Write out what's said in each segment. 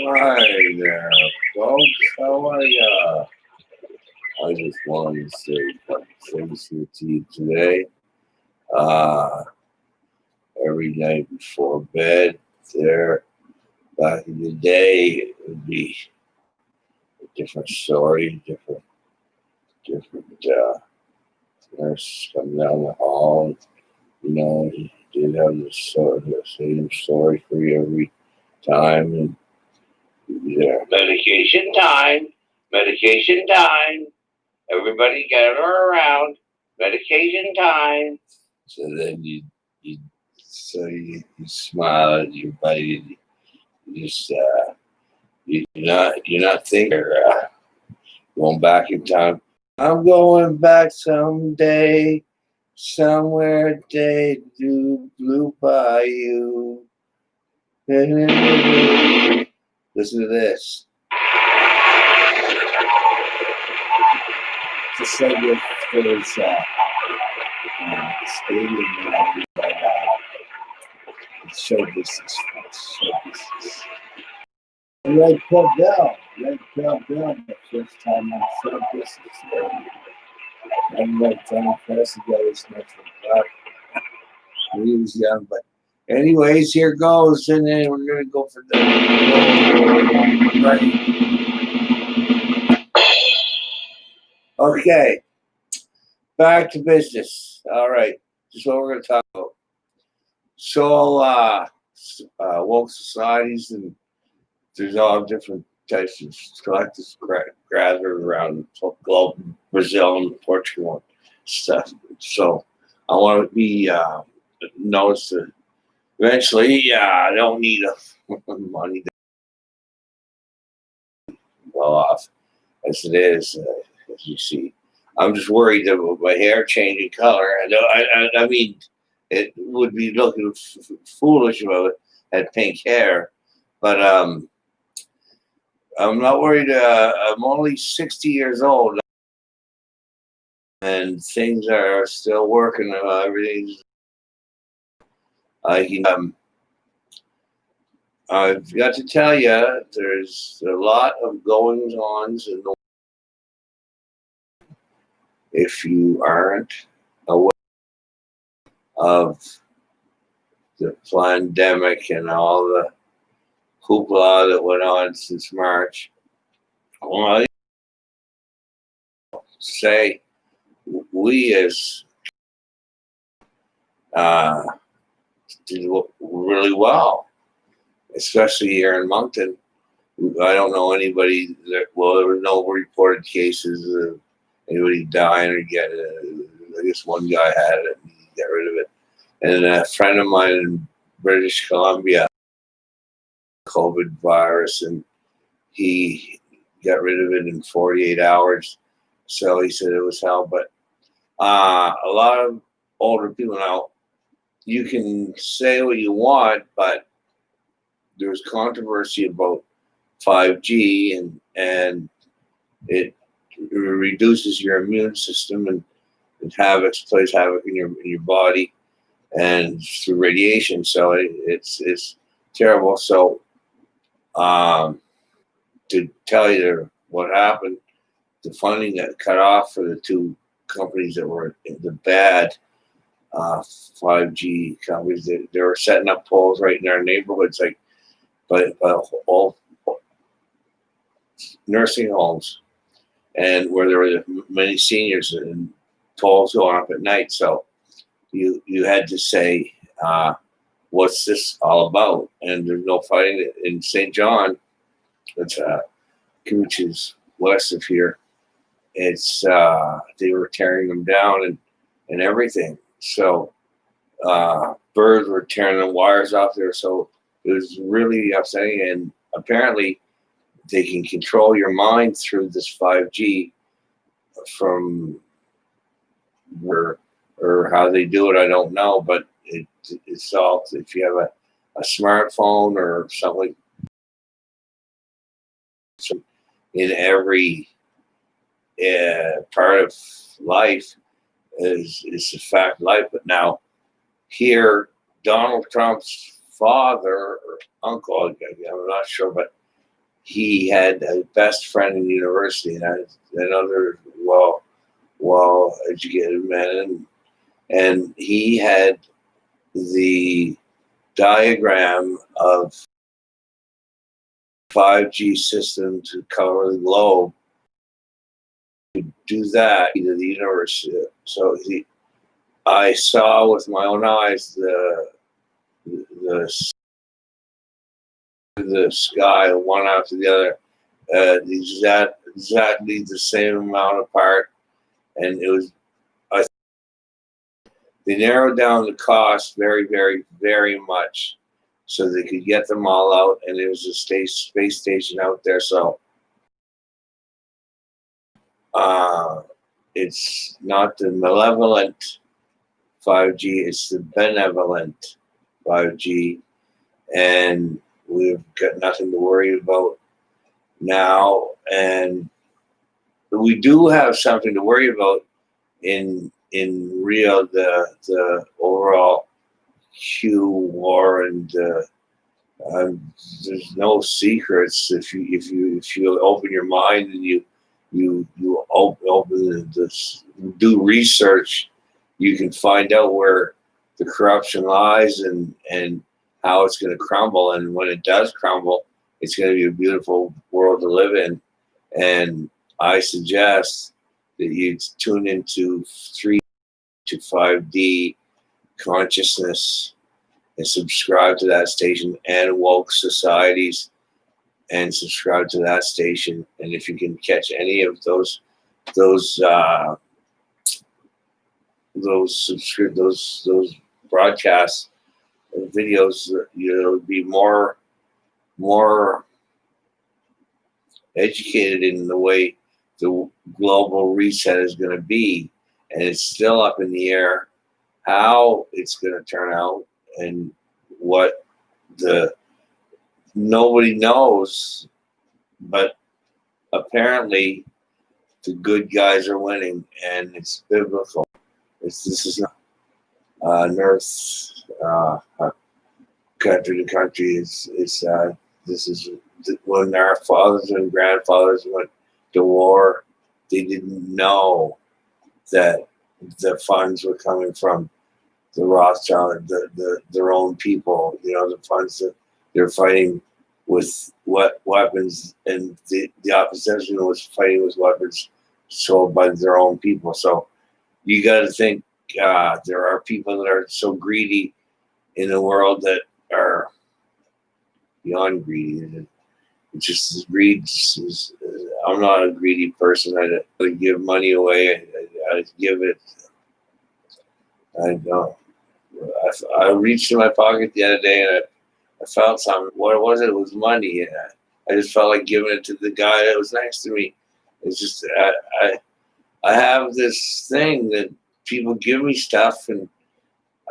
Hi there, folks. How are ya? I just wanted to say things to you today. Uh, every night before bed, there, back in the day, it would be a different story, different nurse coming down the hall. He did have the same story for you every time, and you'd be there. Medication time. Medication time. Everybody gather around. Medication time. So then you smile at your buddy. You just you're not thinking going back in time. I'm going back someday, somewhere day to blue bayou. Listen to this. Just like this stadium show business. Red Club Down. The first time I showed business. I'm like Johnny Press got his next one. He was young, but anyways, here goes, and then we're gonna go for the right. Okay, back to business. All right, this is what we're gonna talk about. So, woke societies, and there's all different types of collectives gathered around the globe, Brazil and Portugal and stuff. So, I want to be noticed that eventually, I don't need money to well off as it is, as you see. I'm just worried about my hair changing color. I mean, it would be looking foolish if I had pink hair, but I'm not worried. I'm only 60 years old, and things are still working. Everything's. I've got to tell you, there's a lot of goings-ons in the world. If you aren't aware of the pandemic and all the hoopla that went on since March, well, I say we as did really well, especially here in Moncton. I don't know anybody there were no reported cases of anybody dying or getting it. I guess one guy had it and he got rid of it. And a friend of mine in British Columbia, COVID virus, and he got rid of it in 48 hours. So he said it was hell. But a lot of older people now, you can say what you want, but there's controversy about 5G and it reduces your immune system and plays havoc in your body and through radiation. So it's terrible. So to tell you what happened, the funding got cut off for the two companies that were the bad 5G companies. They were setting up poles right in our neighborhoods, like but all nursing homes, and where there were many seniors and poles going up at night. So you had to say, what's this all about? And there's no fighting in St. John, which is west of here. It's they were tearing them down and everything. So birds were tearing the wires off there. So it was really upsetting. And apparently they can control your mind through this 5G from or how they do it, I don't know. But it's all, if you have a smartphone or something in every part of life is a fact life. But now here, Donald Trump's father or uncle, I'm not sure, but he had a best friend in university, and another well educated man, and he had the diagram of 5G system to cover the globe. Do that to the universe. So I saw with my own eyes the sky one after the other, exactly the same amount apart, and it was. They narrowed down the cost very, very, very much, so they could get them all out, and there was a space station out there. So it's not the malevolent 5G; it's the benevolent 5G, and we've got nothing to worry about now. And we do have something to worry about in Rio, the overall Q war, and there's no secrets if you open your mind and you open this, do research, you can find out where the corruption lies and how it's going to crumble. And when it does crumble, it's going to be a beautiful world to live in. And I suggest that you tune into 3 to 5D consciousness and subscribe to that station, and woke societies, and subscribe to that station. And if you can catch any of those broadcasts videos, you'll be more educated in the way the global reset is going to be. And it's still up in the air how it's going to turn out, and what nobody knows, but apparently the good guys are winning, and it's biblical. This is not North country to country. This is when our fathers and grandfathers went to war. They didn't know that the funds were coming from the Rothschild, their own people. The funds that they're fighting with what weapons, and the opposition was fighting with weapons sold by their own people. So you got to think there are people that are so greedy in the world that are beyond greedy. It's just greed. I'm not a greedy person. I give money away. I give it. I don't. I reached in my pocket the other day, and I felt something. What was it? It was money. And I just felt like giving it to the guy that was next to me. It's just I have this thing that people give me stuff, and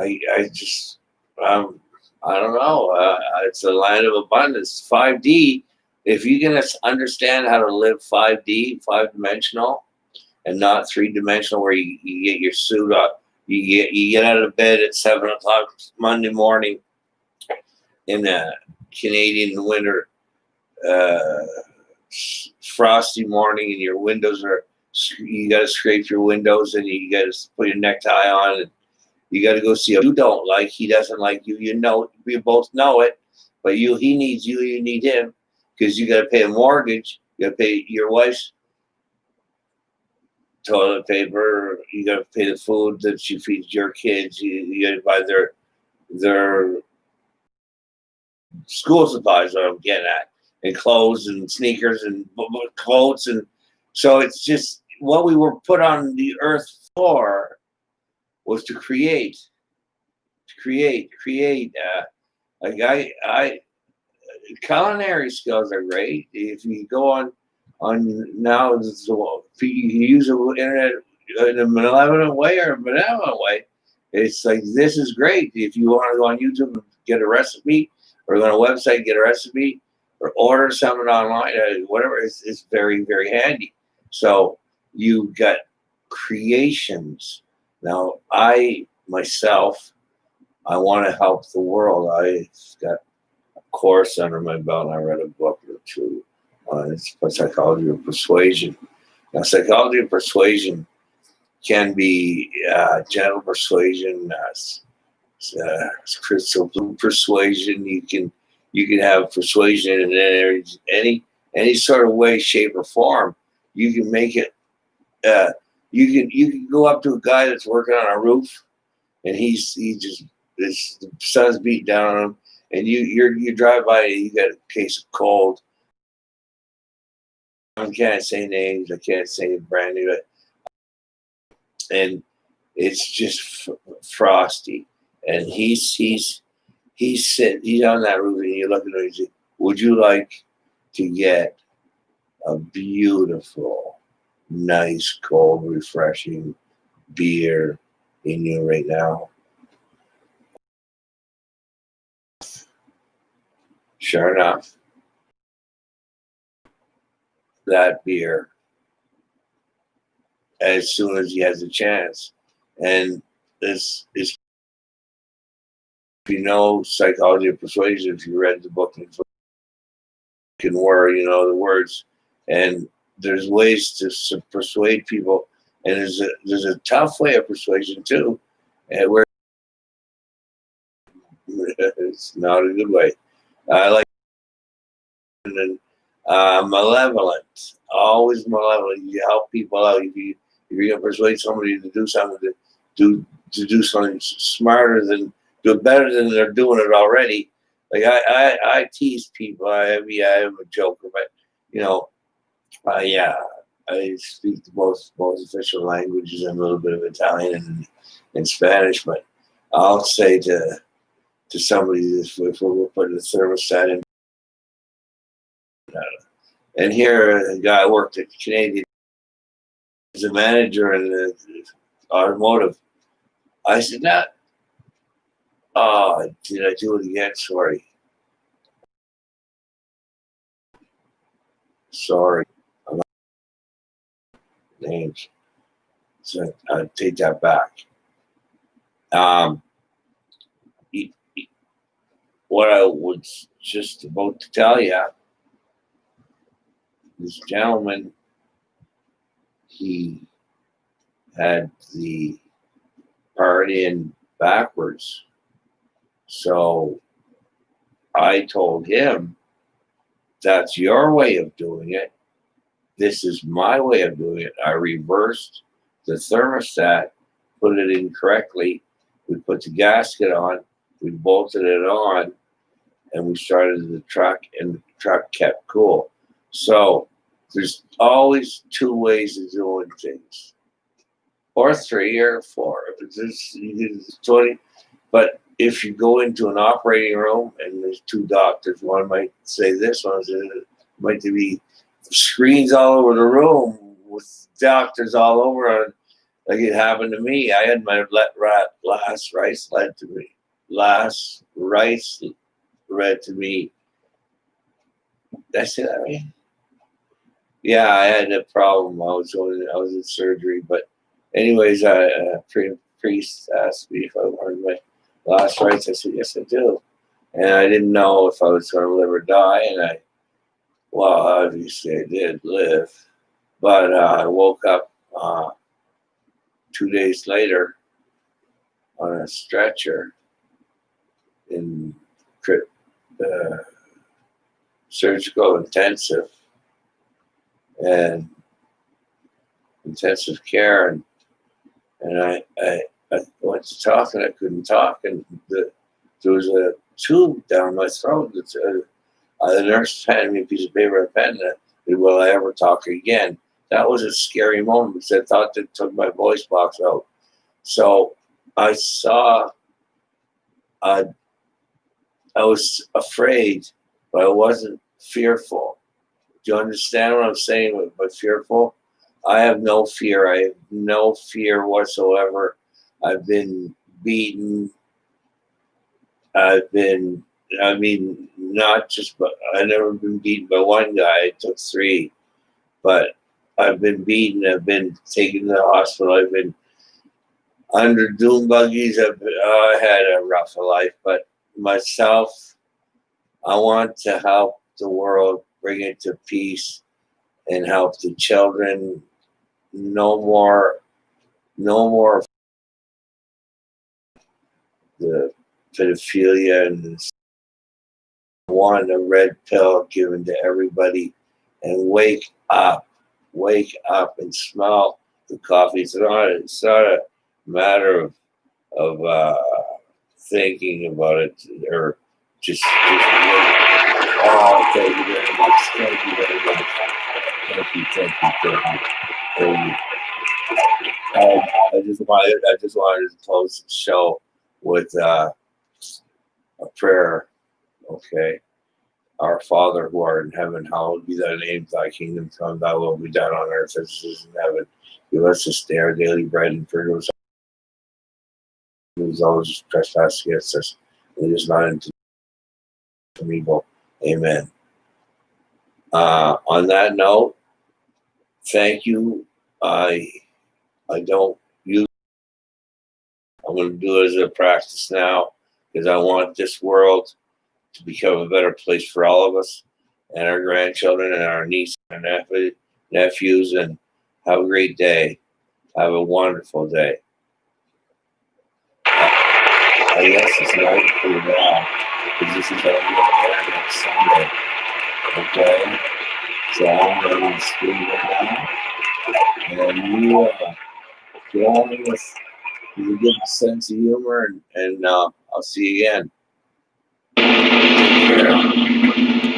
I just I don't know. It's a land of abundance. 5D. If you can understand how to live 5D, 5-dimensional, and not 3-dimensional, where you get your suit up. You get out of bed at 7 o'clock Monday morning in the Canadian winter, frosty morning, and your windows you got to scrape your windows, and you got to put your necktie on, and you got to go see him. You don't like, he doesn't like you. You know, we both know it, but he needs you, you need him, because you got to pay a mortgage, you got to pay your wife's toilet paper, you got to pay the food that she feeds your kids, you got to buy their school supplies, what I'm getting at, and clothes and sneakers and coats. And so it's just what we were put on the earth for, was to create. Like culinary skills are great. If you go on now, if you use the internet in a malevolent way or a benevolent way, it's like, this is great. If you want to go on YouTube and get a recipe, or go on a website, get a recipe, or order something online, whatever, it's very, very handy. So you got creations. Now, myself, I want to help the world. I got a course under my belt, and I read a book or two It's psychology of persuasion. Now, psychology of persuasion can be gentle persuasion, crystal blue persuasion. You can have persuasion in any sort of way, shape, or form. You can make it. You can go up to a guy that's working on a roof, and he just the sun's beating down on him, and you drive by, you got a case of cold. I can't say names. I can't say brand new, and it's just frosty, and he's on that roof, and you look at him and you say, "Would you like to get a beautiful, nice, cold, refreshing beer in you right now?" Sure enough, that beer, as soon as he has a chance, and this is, if you know psychology of persuasion, if you read the book and word, you know the words, and there's ways to persuade people, and there's a tough way of persuasion too, and where it's not a good way. I like malevolent, always malevolent. You help people out. If you're gonna persuade somebody to do something, to do something smarter than, do it better than they're doing it already. Like I tease people. I am a joker, but you know, yeah, I speak the most official languages and a little bit of Italian and Spanish. But I'll say to somebody, if we're putting a thermostat in, and here a guy worked at Canadian as a manager in the automotive. I said, "Nah, oh, did I do it again? Sorry, I'm not names." So I take that back. Um, what I was just about to tell you, this gentleman, he had the partying backwards. So I told him, "That's your way of doing it. This is my way of doing it." I reversed the thermostat, put it in correctly. We put the gasket on, we bolted it on, and we started the truck, and the truck kept cool. So there's always two ways of doing things, or three or four. If it's 20, but if you go into an operating room and there's two doctors, one might say this, one might be screens all over the room with doctors all over. Like it happened to me. I had my last rice read to me. Last rice read to me. Did I say that right? Yeah, I had a problem. I was in surgery, but anyways, a priest asked me if I wanted my last rites. I said, "Yes, I do," and I didn't know if I was going to live or die, and well, obviously I did live, but I woke up 2 days later on a stretcher in uh, surgical intensive and intensive care, and I went to talk and I couldn't talk, and there was a tube down my throat. The nurse handed me a piece of paper and a pen, and said, "Will I ever talk again?" That was a scary moment because I thought that took my voice box out. So I saw, I was afraid, but I wasn't fearful. Do you understand what I'm saying by fearful? I have no fear. I have no fear whatsoever. I've been beaten. Not just, but I've never been beaten by one guy. It took three. But I've been beaten. I've been taken to the hospital. I've been under doom buggies. I had a rough life. But myself, I want to help the world bring it to peace and help the children. No more the pedophilia and one a red pill given to everybody, and wake up and smell the coffee. It's not a matter of thinking about it or just wait. Oh, thank you very much. Thank you very much. Thank you. I just wanted to close the show with a prayer. Okay. Our Father who art in heaven, hallowed be thy name. Thy kingdom come, thy will be done on earth as it is in heaven. Give us this day our daily bread, and forgive us always trespass against us. Lead us not into evil. Amen. On that note, thank you. I don't use. I'm going to do it as a practice now because I want this world to become a better place for all of us and our grandchildren and our nieces and nephews. And have a great day. Have a wonderful day. I guess it's night for now because this is our next Sunday. Okay? So I'm going to screen right now. And you get on with a good sense of humor, and I'll see you again. Take care.